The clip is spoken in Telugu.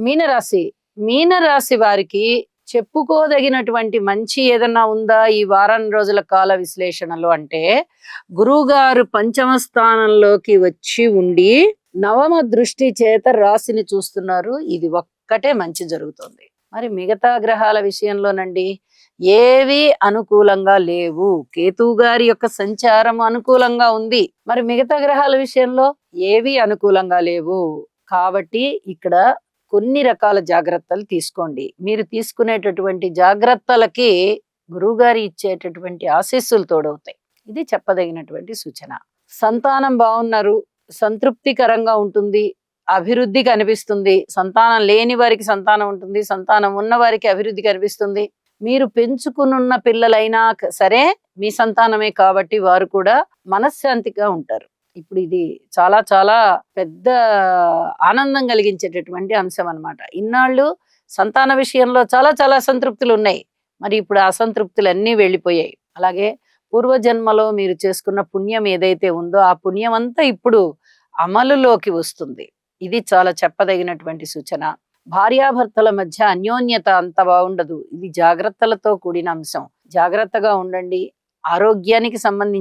మీనరాశి మీనరాశి వారికి చెప్పుకోదగినటువంటి మంచి ఏదన్నా ఉందా ఈ వారం రోజుల కాల విశ్లేషణలో అంటే, గురువుగారు పంచమ స్థానంలోకి వచ్చి ఉండి నవమ దృష్టి చేత రాశిని చూస్తున్నారు. ఇది ఒక్కటే మంచి జరుగుతుంది. మరి మిగతా గ్రహాల విషయంలోనండి ఏవి అనుకూలంగా లేవు. కేతువు గారి యొక్క సంచారం అనుకూలంగా ఉంది, మరి మిగతా గ్రహాల విషయంలో ఏవి అనుకూలంగా లేవు. కాబట్టి ఇక్కడ కొన్ని రకాల జాగ్రత్తలు తీసుకోండి. మీరు తీసుకునేటటువంటి జాగ్రత్తలకి గురువుగారి ఇచ్చేటటువంటి ఆశీస్సులు తోడవుతాయి. ఇది చెప్పదగినటువంటి సూచన. సంతానం బాగున్నారు, సంతృప్తికరంగా ఉంటుంది, అభివృద్ధి కనిపిస్తుంది. సంతానం లేని వారికి సంతానం ఉంటుంది, సంతానం ఉన్న వారికి అభివృద్ధి కనిపిస్తుంది. మీరు పెంచుకునున్న పిల్లలైనా సరే మీ సంతానమే కాబట్టి వారు కూడా మనశ్శాంతిగా ఉంటారు. ఇప్పుడు ఇది చాలా చాలా పెద్ద ఆనందం కలిగించేటటువంటి అంశం అన్నమాట. ఇన్నాళ్ళు సంతాన విషయంలో చాలా చాలా అసంతృప్తులు ఉన్నాయి, మరి ఇప్పుడు ఆ అసంతృప్తులు అన్నీ వెళ్ళిపోయాయి. అలాగే పూర్వజన్మలో మీరు చేసుకున్న పుణ్యం ఏదైతే ఉందో ఆ పుణ్యం అంతా ఇప్పుడు అమలులోకి వస్తుంది. ఇది చాలా చెప్పదగినటువంటి సూచన. భార్యాభర్తల మధ్య అన్యోన్యత అంత బాగుండదు. ఇది జాగ్రత్తలతో కూడిన అంశం. జాగ్రత్తగా ఉండండి. ఆరోగ్యానికి సంబంధించి